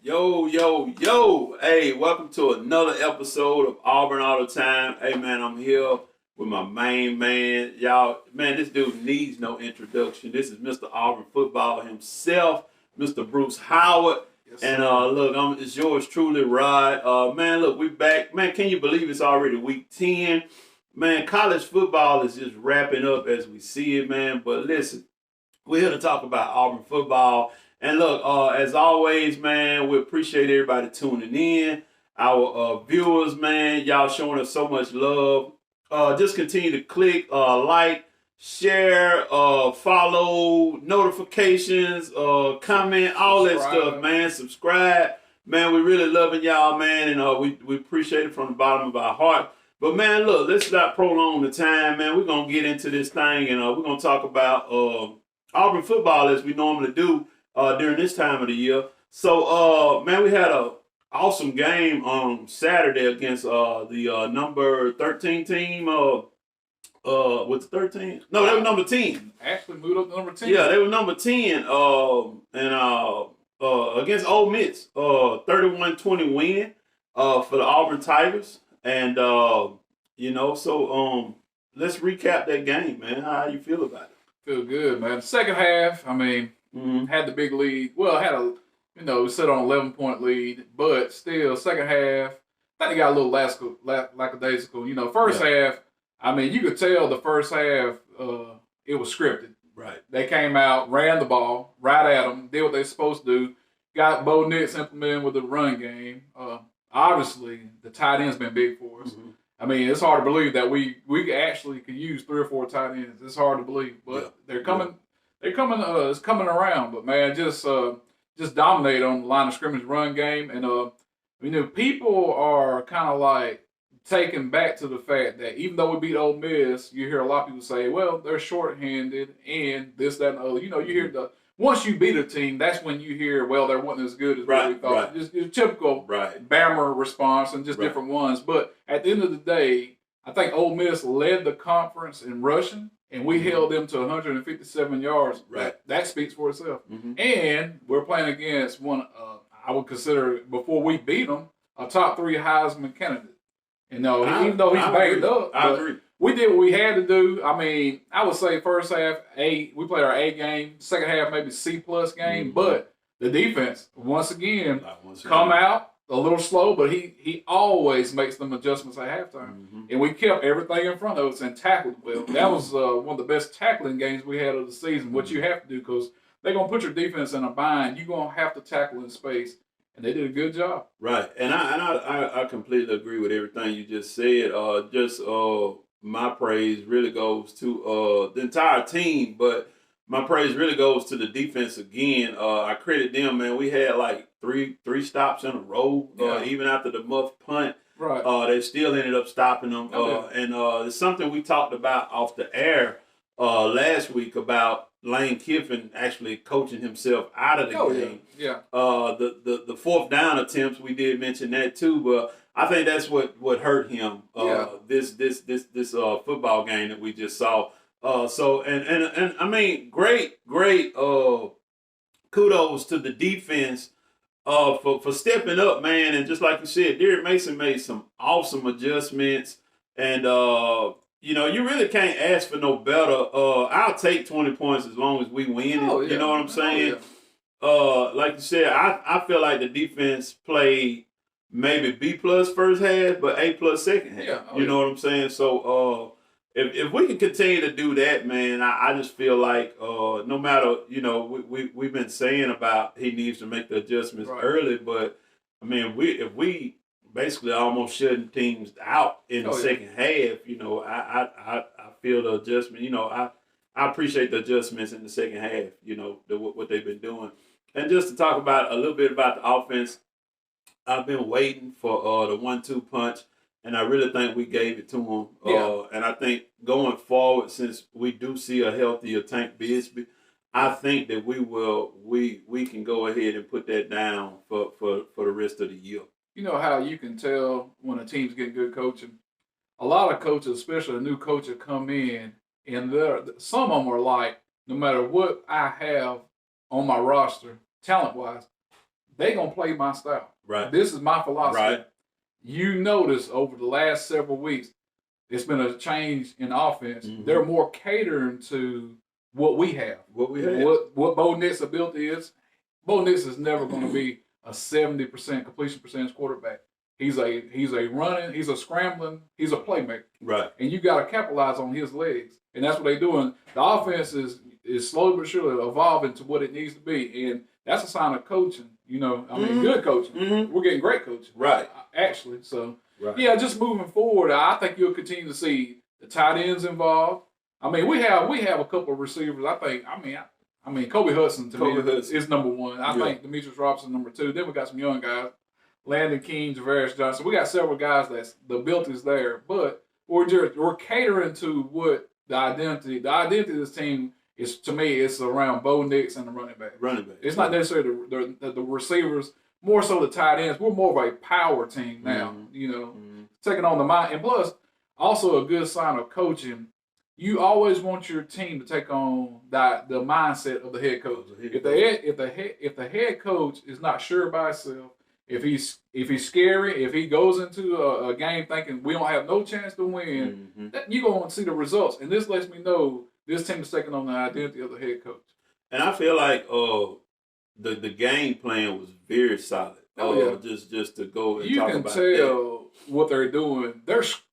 Yo. Hey, welcome to another episode of Auburn All the Time. Hey, man, I'm here with my main man. Y'all, man, this dude needs no introduction. This is Mr. Auburn football himself, Mr. Bruce Howard. Yes, and look, it's yours truly, Rod. Man, look, we back. Man, can you believe it's already week 10? Man, college football is just wrapping up as we see it, man. But listen, we're here to talk about Auburn football. And look, as always, man, we appreciate everybody tuning in. Our viewers, man, y'all showing us so much love. Just continue to click, like, share, follow, notifications, comment, all that stuff, man. Subscribe. Man, we really loving y'all, man, and we appreciate it from the bottom of our heart. But, man, look, let's not prolong the time, man. We're going to get into this thing, and we're going to talk about Auburn football as we normally do during this time of the year. So, man, we had an awesome game on Saturday against the number 13 team. What's 13? No, they were number 10. Actually moved up to number 10. Yeah, they were number 10. Against Ole Miss, 31-20 win for the Auburn Tigers. And, let's recap that game, man. How you feel about it? Feel good, man. Second half, had the big lead. Well, had set on 11-point lead, but still, second half, I think they got a little lackadaisical. First half, you could tell the first half, it was scripted. Right. They came out, ran the ball, right at them, did what they're supposed to do, got Bo Nix implemented with the run game. Obviously, the tight end's been big for us. Mm-hmm. It's hard to believe that we actually could use 3 or 4 tight ends. It's hard to believe, but they're coming. Yeah. They're coming. It's coming around. But man, just dominate on the line of scrimmage run game, and people are kind of like taken back to the fact that even though we beat Ole Miss, you hear a lot of people say, "Well, they're shorthanded and this, that, and the other." You hear once you beat a team, that's when you hear, "Well, they weren't as good as what we thought." Just typical Bama response and just different ones. But at the end of the day, I think Ole Miss led the conference in rushing. And we held them to 157 yards. Right. That speaks for itself. Mm-hmm. And we're playing against one, I would consider, before we beat them, a top 3 Heisman candidate. Even though he's banged up. I agree. We did what we had to do. I would say first half, we played our A game. Second half, maybe C+ game. Mm-hmm. But the defense, once again, come out a little slow, but he always makes them adjustments at halftime. Mm-hmm. And we kept everything in front of us and tackled well. That was one of the best tackling games we had of the season, what you have to do, because they're going to put your defense in a bind. You're going to have to tackle in space. And they did a good job. Right. And I completely agree with everything you just said. My praise really goes to the entire team, but my praise really goes to the defense again. I credit them, man. We had like three stops in a row, even after the muff punt. Right. They still ended up stopping them. And it's something we talked about off the air last week about Lane Kiffin actually coaching himself out of the game. Yeah. The fourth down attempts, we did mention that too, but I think that's what hurt him. This football game that we just saw. Great kudos to the defense for stepping up, man. And just like you said, Derek Mason made some awesome adjustments. And, you really can't ask for no better. I'll take 20 points as long as we win. You know what I'm saying? Like you said, I feel like the defense played maybe B+ first half, but A+ second half. You know what I'm saying? So, if we can continue to do that, man, I just feel like no matter, we've been saying about he needs to make the adjustments early, but if we basically almost shutting teams out in the second half, I feel the adjustment. I appreciate the adjustments in the second half. What they've been doing, and just to talk about a little bit about the offense, I've been waiting for the 1-2 punch. And I really think we gave it to him. And I think going forward, since we do see a healthier Tank Bigsby, I think that we can go ahead and put that down for the rest of the year. You know how you can tell when a team's getting good coaching? A lot of coaches, especially a new coach, come in, and some of them are like, no matter what I have on my roster, talent-wise, they gonna play my style. Right. This is my philosophy. Right. You notice over the last several weeks, it's been a change in offense. Mm-hmm. They're more catering to what we have. What Bo Nix's ability is. Bo Nix is never going to be a 70% completion percentage quarterback. He's a running, he's a scrambling, he's a playmaker. Right. And you got to capitalize on his legs. And that's what they're doing. The offense is slowly but surely evolving to what it needs to be. And that's a sign of coaching. You know, I mean, good coaching. Mm-hmm. We're getting great coaching. Right. Actually. So, right. yeah, just moving forward, I think you'll continue to see the tight ends involved. I mean, we have a couple of receivers. I mean, Kobe Hudson to me is number one. I think Demetrius Robinson number two. Then we got some young guys, Landon King, Javarius Johnson. We got several guys that's the ability's there, but we're catering to what the identity of this team is. To me, it's around Bo Nix and the running back. It's not necessarily the receivers, more so the tight ends. We're more of a power team now. Mm-hmm. You know, taking on the mind, and plus, also a good sign of coaching. You always want your team to take on the mindset of the head coach. If the head coach is not sure by himself, if he's scary, if he goes into a game thinking we don't have no chance to win, you're going to see the results. And this lets me know this team is taking on the identity of the head coach. And I feel like the game plan was very solid. Just to go and talk about that. You can tell what they're doing.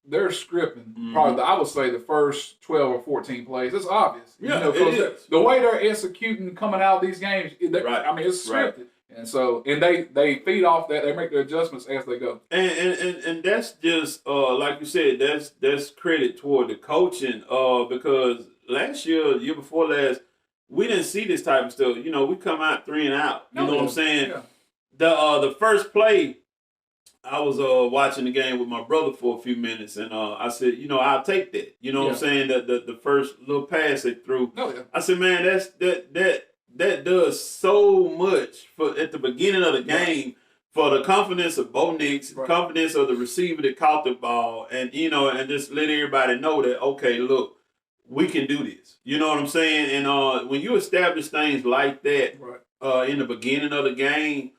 They're scripting probably, I would say, the first 12 or 14 plays. It's obvious. Yeah, it is. The way they're executing coming out of these games, right. I mean, it's scripted. Right. And they feed off that. They make their adjustments as they go. And that's just, like you said, that's credit toward the coaching because last year, year before last, we didn't see this type of stuff. You know, we come out 3 and out. You know what I'm saying? Yeah. The first play, I was watching the game with my brother for a few minutes, and I said, you know, I'll take that. You know what I'm saying? The first little pass they threw. I said, man, that does so much for at the beginning of the game for the confidence of Bo Nix, confidence of the receiver that caught the ball, and and just let everybody know that, okay, look, we can do this. You know what I'm saying? And when you establish things like that in the beginning of the game,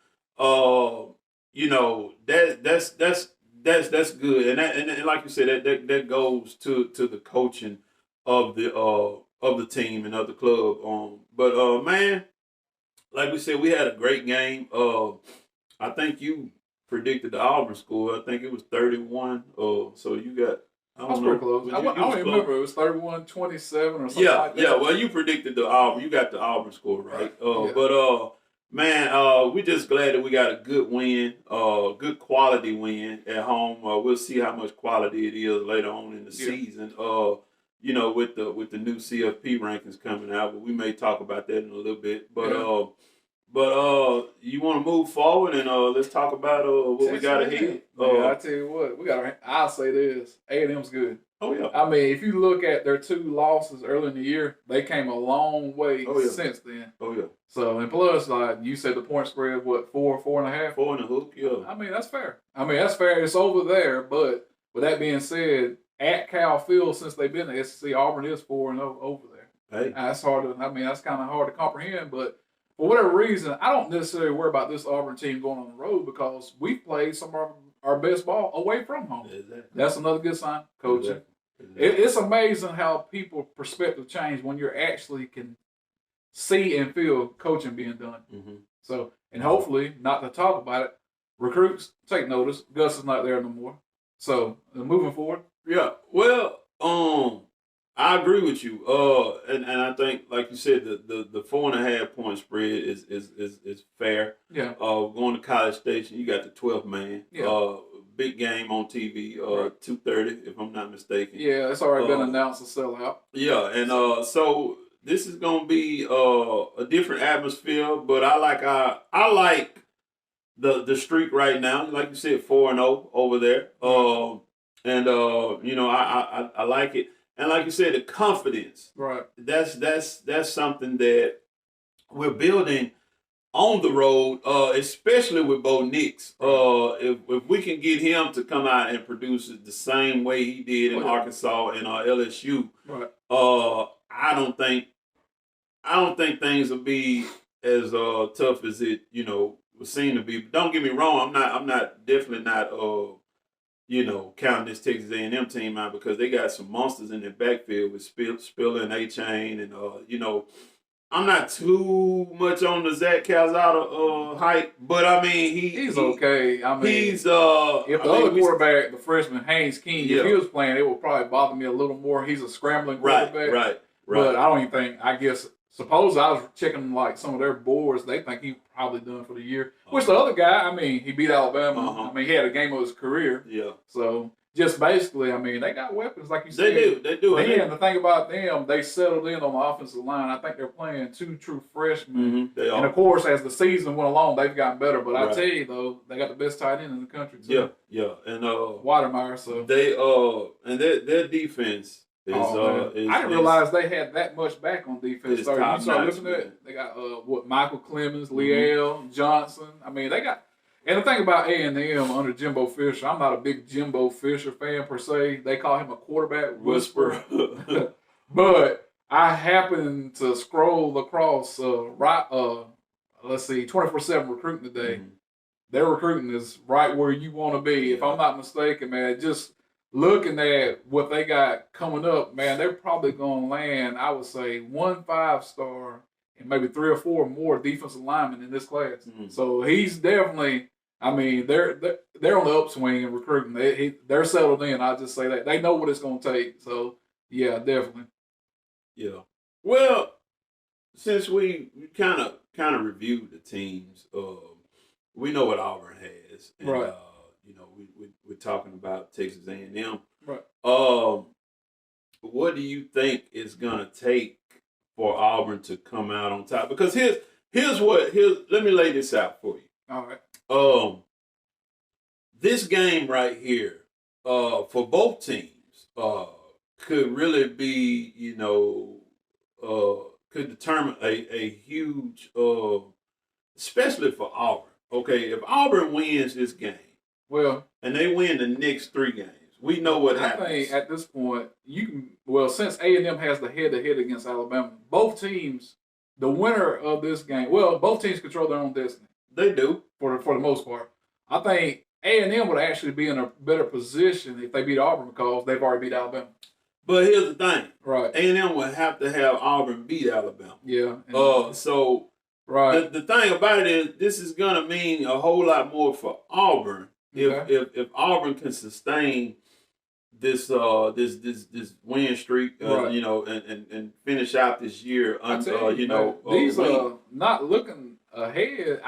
that's good, and like you said, that goes to the coaching of the team and of the club. But man, like we said, we had a great game. I think you predicted the Auburn score. I think it was 31. So you got. I was pretty close. I don't remember. It was 31-27 or something like that. Yeah. Well, you predicted the Auburn. You got the Auburn score right. But man, we're just glad that we got a good win, good quality win at home. We'll see how much quality it is later on in the season. With the new CFP rankings coming out, but we may talk about that in a little bit. But you want to move forward and let's talk about what we got ahead. I tell you what, I'll say this: A&M's good. Oh yeah. I mean, if you look at their 2 losses early in the year, they came a long way since then. Oh yeah. So and plus, like you said, the point spread, 4.5? 4 and a hook, yeah. I mean, that's fair. It's over there. But with that being said, at Cal Field, since they've been at SEC, Auburn is 4-0 over there. Hey. That's that's kind of hard to comprehend. But for whatever reason, I don't necessarily worry about this Auburn team going on the road because we've played some of our best ball away from home. Exactly. That's another good sign, coaching. Exactly. It's amazing how people's perspective change when you actually can see and feel coaching being done. Mm-hmm. So, and hopefully, not to talk about it, recruits take notice. Gus is not there no more. So, moving forward. Yeah. Well, I agree with you. And I think, like you said, the 4.5 point spread is fair. Yeah. Going to College Station, you got the 12th man. Yeah. Big game on TV. 2:30, if I'm not mistaken. Yeah, it's already been announced a sellout. Yeah, and so this is gonna be a different atmosphere, but I like the streak right now. Like you said, 4-0 over there. I like it. And like you said, the confidence. Right. That's something that we're building on the road, especially with Bo Nix. If we can get him to come out and produce it the same way he did in Arkansas and LSU, right. I don't think things will be as tough as it was seen to be. But don't get me wrong, I'm not definitely not counting this Texas A&M team out because they got some monsters in their backfield with Spiller and A-Chain and I'm not too much on the Zach Calzada hype, but I mean he's okay. I mean he's if the other quarterback, the freshman Haynes King, yeah. if he was playing, it would probably bother me a little more. He's a scrambling quarterback, right. But I don't even think. I guess suppose I was checking like some of their boards, they think he probably done for the year. Which the other guy, I mean, he beat Alabama. I mean, he had a game of his career. Yeah. So just basically, I mean, they got weapons, like you said. They do. And the thing about them, they settled in on the offensive line. I think they're playing 2 true freshmen. They are. And of course, as the season went along, they've gotten better. But I tell you though, they got the best tight end in the country too. Yeah. And Watermeyer. So they and their defense is I didn't realize they had that much back on defense. So you start looking at it, they got Michael Clemens, Leal, Johnson. I mean, they got. And the thing about A&M under Jimbo Fisher, I'm not a big Jimbo Fisher fan per se. They call him a quarterback whisperer. But I happened to scroll across 24/7 recruiting today. Their recruiting is right where you want to be. If I'm not mistaken, man, just looking at what they got coming up, man, they're probably going to land, I would say, 1 5-star and maybe 3 or 4 more defensive linemen in this class. So he's definitely, I mean, they're on the upswing in recruiting. They're settled in. I'll just say that. They know what it's going to take. So, yeah, definitely. Yeah. Well, since we kind of reviewed the teams, we know what Auburn has. And, right. We're talking about Texas A&M. Right. What do you think is going to take for Auburn to come out on top? Because here's let me lay this out for you. All right. This game right here, for both teams, could really be, could determine a huge, especially for Auburn. Okay, if Auburn wins this game, and they win the next 3 games, we know what happens. I think at this point, since A&M has the head-to-head against Alabama, both teams, the winner of this game, both teams control their own destiny. They do. For the most part. I think A&M would actually be in a better position if they beat Auburn because they've already beat Alabama. But here's the thing. Right. A&M would have to have Auburn beat Alabama. Yeah. So right. The thing about it is this is going to mean a whole lot more for Auburn if Auburn can sustain this win streak, right. and finish out this year. These not looking ahead.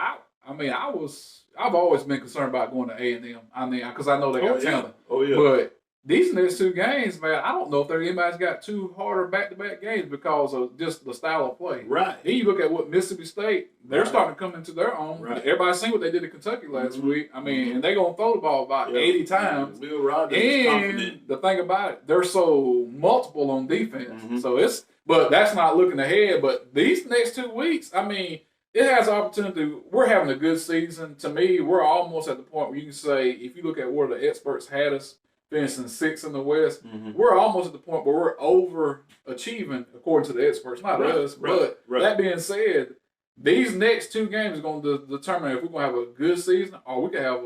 I've always been concerned about going to A&M. I mean, because I know they got talent. Oh yeah. But these next 2 games, man, I don't know if anybody's got 2 harder back-to-back games because of just the style of play. Right. Then you look at what Mississippi State, they're starting to come into their own. Right. Everybody's seen what they did to Kentucky last week. I mean, and they're going to throw the ball about 80 times. Will Rogers is confident. The thing about it, they're so multiple on defense. So but that's not looking ahead. But these next 2 weeks, I mean, it has opportunity. We're having a good season. To me, we're almost at the point where you can say, if you look at where the experts had us, finishing 6th in the West, we're almost at the point where we're overachieving according to the experts, not us. But that being said, these next 2 games are going to determine if we're going to have a good season or we can have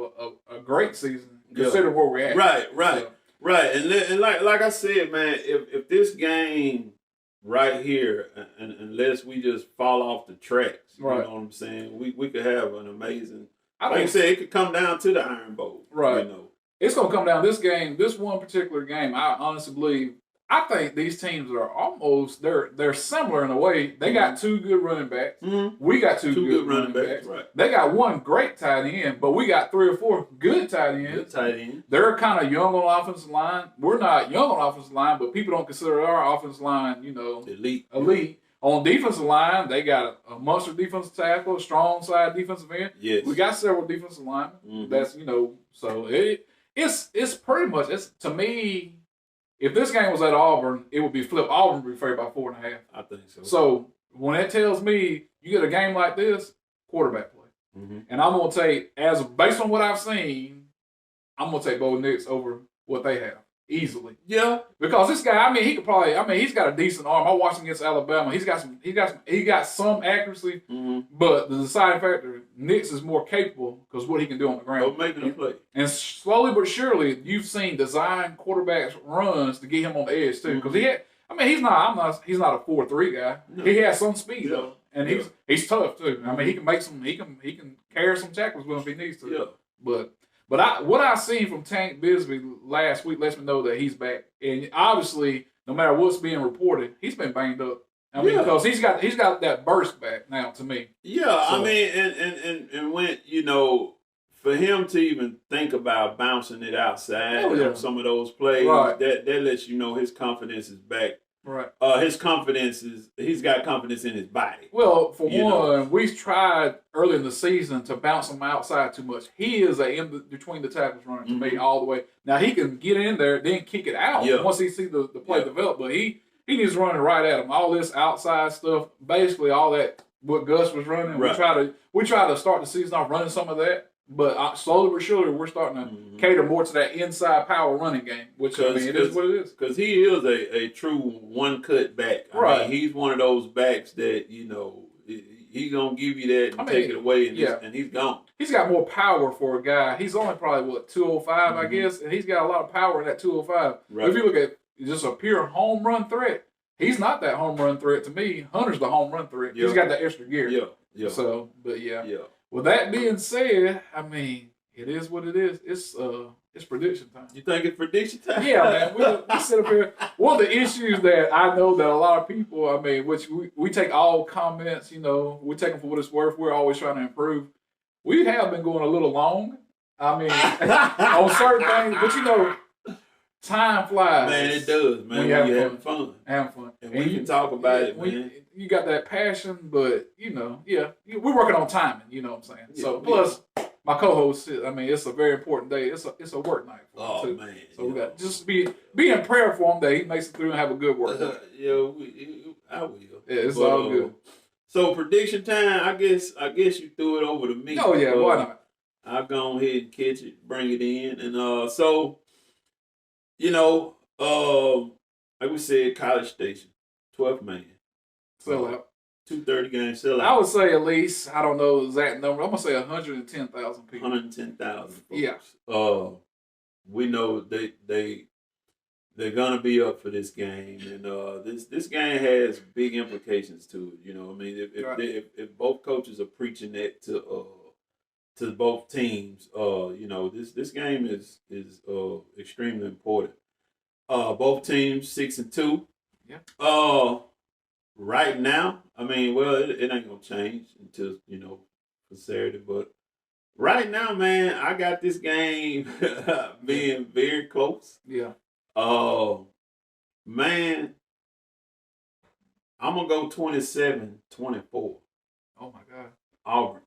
a great season, considering where we're at. Right. And like I said, man, if this game right here, and unless we just fall off the tracks, you know what I'm saying, we could have an amazing. Like I said, it could come down to the Iron Bowl. Right. It's going to come down this game, this one particular game. I honestly believe. I think these teams are almost they're similar in a way. They got 2 good running backs. We got two good running backs. Right. They got 1 great tight end, but we got 3 or 4 good tight ends. They're kind of young on offensive line. We're not young on offensive line, but people don't consider our offensive line, elite. On defensive line, they got a monster defensive tackle, a strong side defensive end. Yes. We got several defensive linemen. That's so it's pretty much to me. If this game was at Auburn, it would be flipped. Auburn would be favored by 4.5. I think so. So when it tells me you get a game like this, quarterback play, and I'm gonna take based on what I've seen, I'm gonna take Bo Nix over what they have. easily. Yeah. Because this guy, I mean, he could probably, I mean, he's got a decent arm. I watched him against Alabama. He got some accuracy, but the deciding factor, Nix is more capable because what he can do on the ground. Making a play. And slowly but surely, you've seen design quarterbacks runs to get him on the edge too. Because he's not a 4-3 guy. No. He has some speed though, and he's tough too. I mean, he can make some, he can carry some tackles with him if he needs to. Yeah. But what I seen from Tank Bisbee last week lets me know that he's back. And obviously, no matter what's being reported, he's been banged up. I mean, because he's got that burst back now to me. Yeah, so, I mean, and when for him to even think about bouncing it outside of some of those plays, that lets you know his confidence is back. Right. He's got confidence in his body. Well, for one, we tried early in the season to bounce him outside too much. He is a in between the tackles runner to me all the way. Now he can get in there, then kick it out once he sees the play develop. But he needs running right at him. All this outside stuff, basically all that what Gus was running. Right. We try to start the season off running some of that. But slowly but surely, we're starting to cater more to that inside power running game, which I mean, it is what it is. Because he is a true one-cut back. I mean, he's one of those backs that, he's going to give you that and take it away, and he's gone. He's got more power for a guy. He's only probably, 205, I guess, and he's got a lot of power in that 205. Right. If you look at just a pure home run threat, he's not that home run threat to me. Hunter's the home run threat. He's got that extra gear. Yeah. So, but yeah. With that being said, I mean, it is what it is. It's prediction time. You think it's prediction time? Yeah, man. We sit up here. One of the issues that I know that a lot of people, I mean, which we take all comments, we take them for what it's worth. We're always trying to improve. We have been going a little long. I mean, on certain things, but time flies. Man, it does, man. When you're having fun. Having fun. And we can talk about it, man. You got that passion, but, we're working on timing, you know what I'm saying? Yeah, so, plus, my co-host, I mean, it's a very important day. It's a work night for him, too. Man. So, we got to just be in prayer for him that he makes it through and have a good work day. I will. Yeah, it's all good. So, prediction time, I guess you threw it over to me. Oh, yeah, why not? I'll go ahead and catch it, bring it in. And like we said, College Station, 12th man. Sell out. 230 games, sell out. I would say at least, I don't know the exact number, I'm going to say 110,000 people. 110,000 folks. Yeah. We know they're going to be up for this game. And this game has big implications to it. I mean, if both coaches are preaching that to both teams, this game is extremely important. Both teams 6-2. Yeah. Right now, I mean, well, it ain't gonna change until for Saturday. But right now, man, I got this game being very close. Yeah. Man, I'm gonna go 27-24. Oh my God. Auburn.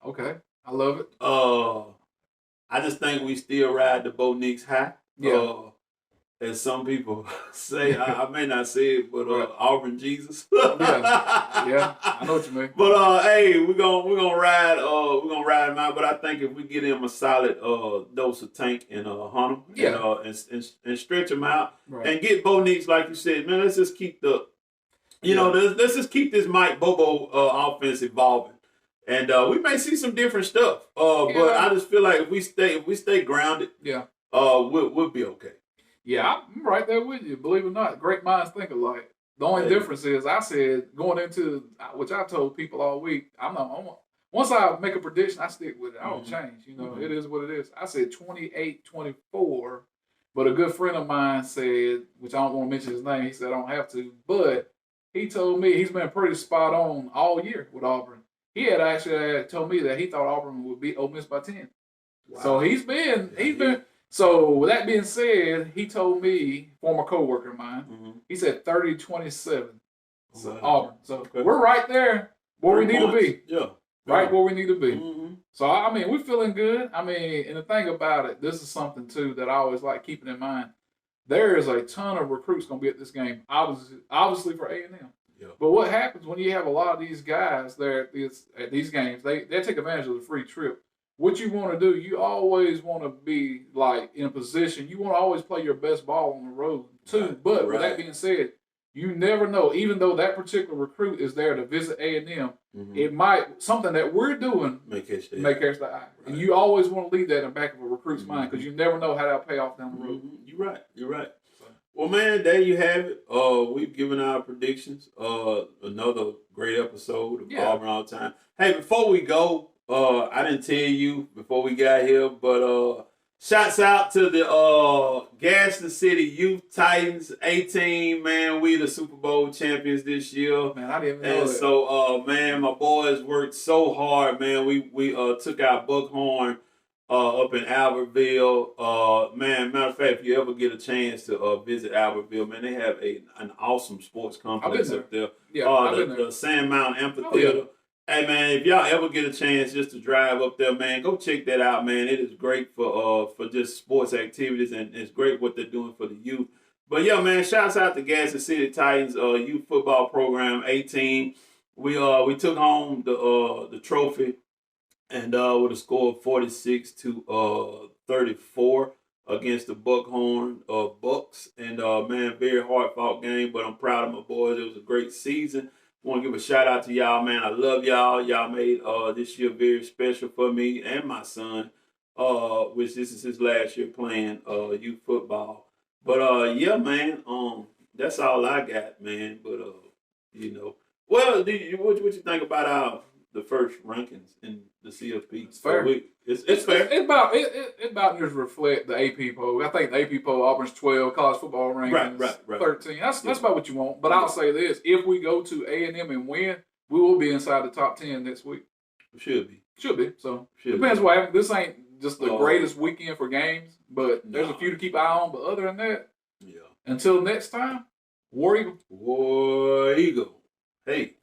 Okay, I love it. I just think we still ride the Bo Nix high. Yeah. As some people say, I may not say it, but Auburn Jesus. yeah, I know what you mean. But hey, we're gonna ride him out. But I think if we get him a solid dose of Tank and Hunter, and stretch him out and get Bo Nix, like you said, man, let's just keep let's just keep this Mike Bobo offense evolving. And we may see some different stuff. But I just feel like if we stay grounded, we'll be okay. Yeah, I'm right there with you. Believe it or not, great minds think alike. The only difference is I said going into, which I told people all week, once I make a prediction, I stick with it. I don't change. It is what it is. I said 28-24, but a good friend of mine said, which I don't want to mention his name, he said I don't have to, but he told me he's been pretty spot on all year with Auburn. He had actually told me that he thought Auburn would beat Ole Miss by 10. Wow. So he's been. So with that being said, he told me, former coworker of mine, he said 30-27. So Auburn. So we're right there where we need to be. Yeah. Right where we need to be. So I mean, we're feeling good. I mean, and the thing about it, this is something too that I always like keeping in mind. There is a ton of recruits going to be at this game, obviously for A&M. Yeah. But what happens when you have a lot of these guys there at these games? They take advantage of the free trip. what you want to do, you always want to be like in a position. You want to always play your best ball on the road too. Right. But with that being said, you never know. Even though that particular recruit is there to visit A&M, it might something that we're doing may catch the eye. Right. And you always want to leave that in the back of a recruit's mind because you never know how that'll pay off down the road. You're right. Well, man, there you have it. We've given our predictions. Another great episode of Auburn All the Time. Hey, before we go, I didn't tell you before we got here, but shouts out to the Gaston City Youth Titans A-team. Man, we the Super Bowl champions this year. Man, I didn't know that. So, man, my boys worked so hard. Man, we took our Buckhorn up in Albertville. Man, matter of fact, if you ever get a chance to visit Albertville, man, they have an awesome sports complex up there. Yeah, the Sandmount Amphitheater. Hey, man, if y'all ever get a chance just to drive up there, man, go check that out, man. It is great for just sports activities, and it's great what they're doing for the youth. But, yeah, man, shouts out to Gaston City Titans youth football program, 18. We took home the trophy. And with a score of 46-34 against the Buckhorn Bucks. And, man, very hard-fought game, but I'm proud of my boys. It was a great season. Want to give a shout-out to y'all, man. I love y'all. Y'all made this year very special for me and my son, which this is his last year playing youth football. But, yeah, man, that's all I got, man. But, well, what you think about the first rankings in the CFP? It's fair. It's fair. It about just reflect the AP poll. I think the AP poll, Auburn's 12, college football rankings right. 13. That's about what you want. But I'll say this: if we go to A&M and win, we will be inside the top 10 next week. Should be. So depends what happens. This ain't just the greatest weekend for games, but there's a few to keep an eye on. But other than that, until next time, War Eagle. War Eagle. Hey.